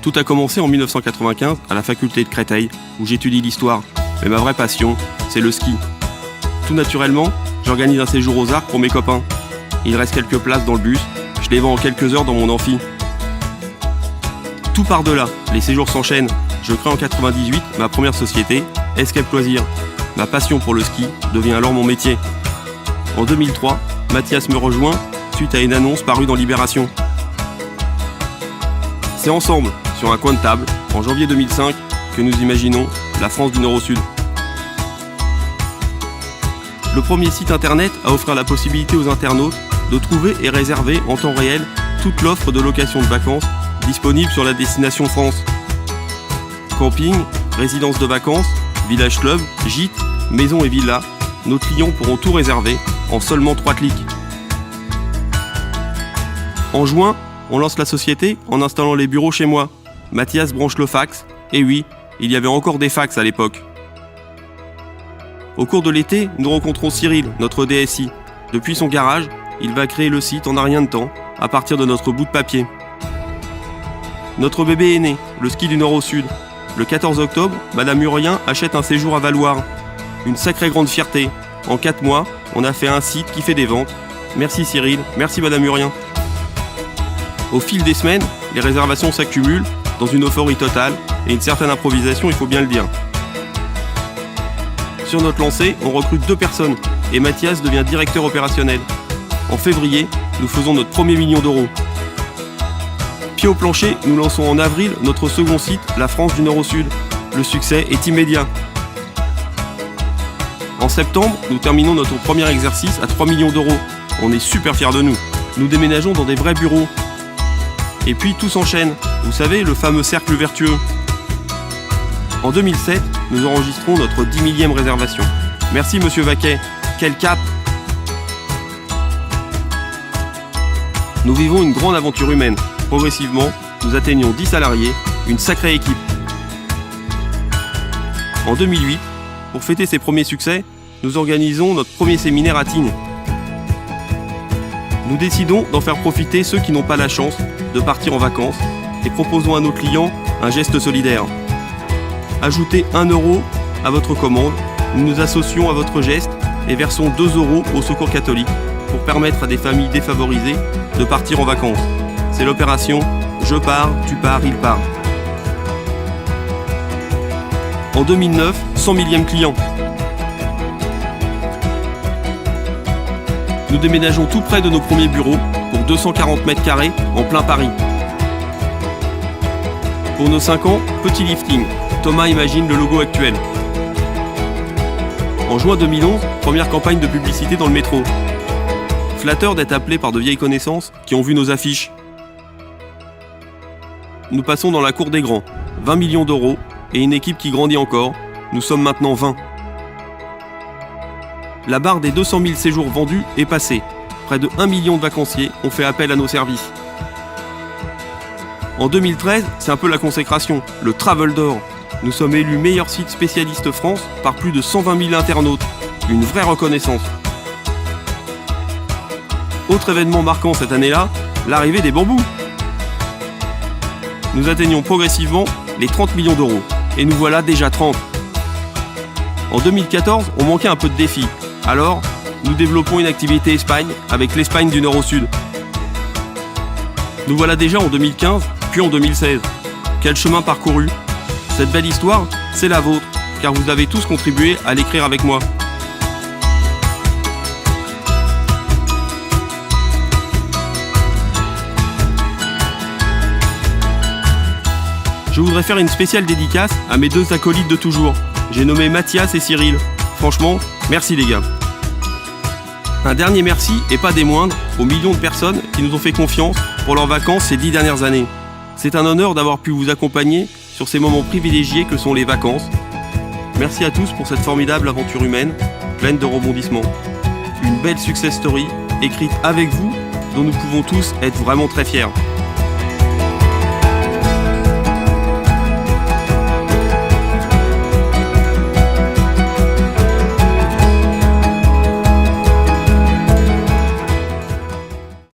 Tout a commencé en 1995 à la faculté de Créteil, où j'étudie l'histoire. Mais ma vraie passion, c'est le ski. Tout naturellement, j'organise un séjour aux Arcs pour mes copains. Il reste quelques places dans le bus, je les vends en quelques heures dans mon amphi. Tout part de là, les séjours s'enchaînent. Je crée en 98 ma première société, Escape Loisirs. Ma passion pour le ski devient alors mon métier. En 2003, Mathias me rejoint suite à une annonce parue dans Libération. C'est ensemble, sur un coin de table, en janvier 2005, que nous imaginons la France du Nord au Sud. Le premier site internet à offrir la possibilité aux internautes de trouver et réserver en temps réel toute l'offre de location de vacances disponible sur la destination France. Camping, résidence de vacances, village club, gîtes, maisons et villas, nos clients pourront tout réserver en seulement 3 clics. En juin, on lance la société en installant les bureaux chez moi. Mathias branche le fax, et oui, il y avait encore des fax à l'époque. Au cours de l'été, nous rencontrons Cyril, notre DSI. Depuis son garage, il va créer le site en un rien de temps, à partir de notre bout de papier. Notre bébé est né, le ski du Nord au Sud. Le 14 octobre, Madame Urien achète un séjour à Valloire. Une sacrée grande fierté. En 4 mois, on a fait un site qui fait des ventes. Merci Cyril, merci Madame Urien. Au fil des semaines, les réservations s'accumulent dans une euphorie totale et une certaine improvisation, il faut bien le dire. Sur notre lancée, on recrute 2 personnes et Mathias devient directeur opérationnel. En février, nous faisons notre premier million d'euros. Pied au plancher, nous lançons en avril notre second site, la France du Nord au Sud. Le succès est immédiat. En septembre, nous terminons notre premier exercice à 3 millions d'euros. On est super fiers de nous. Nous déménageons dans des vrais bureaux. Et puis tout s'enchaîne. Vous savez, le fameux cercle vertueux. En 2007, nous enregistrons notre 10 millième réservation. Merci Monsieur Vaquet. Quel cap! Nous vivons une grande aventure humaine. Progressivement, nous atteignons 10 salariés, une sacrée équipe. En 2008, pour fêter ses premiers succès, nous organisons notre premier séminaire à Tignes. Nous décidons d'en faire profiter ceux qui n'ont pas la chance de partir en vacances et proposons à nos clients un geste solidaire. Ajoutez 1 euro à votre commande, nous nous associons à votre geste et versons 2 euros au Secours catholique pour permettre à des familles défavorisées de partir en vacances. C'est l'opération « Je pars, tu pars, il part ». En 2009, 100 millième client. Nous déménageons tout près de nos premiers bureaux pour 240 mètres carrés en plein Paris. Pour nos 5 ans, petit lifting. Thomas imagine le logo actuel. En juin 2011, première campagne de publicité dans le métro. Flatteur d'être appelé par de vieilles connaissances qui ont vu nos affiches. Nous passons dans la cour des grands. 20 millions d'euros et une équipe qui grandit encore. Nous sommes maintenant 20. La barre des 200 000 séjours vendus est passée. Près de 1 million de vacanciers ont fait appel à nos services. En 2013, c'est un peu la consécration, le Travel d'or. Nous sommes élus meilleur site spécialiste France par plus de 120 000 internautes. Une vraie reconnaissance. Autre événement marquant cette année-là, l'arrivée des bambous. Nous atteignons progressivement les 30 millions d'euros. Et nous voilà déjà 30. En 2014, on manquait un peu de défi. Alors, nous développons une activité Espagne avec l'Espagne du Nord au Sud. Nous voilà déjà en 2015, puis en 2016. Quel chemin parcouru! Cette belle histoire, c'est la vôtre, car vous avez tous contribué à l'écrire avec moi. Je voudrais faire une spéciale dédicace à mes 2 acolytes de toujours. J'ai nommé Mathias et Cyril. Franchement, merci les gars. Un dernier merci, et pas des moindres, aux millions de personnes qui nous ont fait confiance pour leurs vacances ces 10 dernières années. C'est un honneur d'avoir pu vous accompagner sur ces moments privilégiés que sont les vacances. Merci à tous pour cette formidable aventure humaine, pleine de rebondissements. Une belle success story, écrite avec vous, dont nous pouvons tous être vraiment très fiers.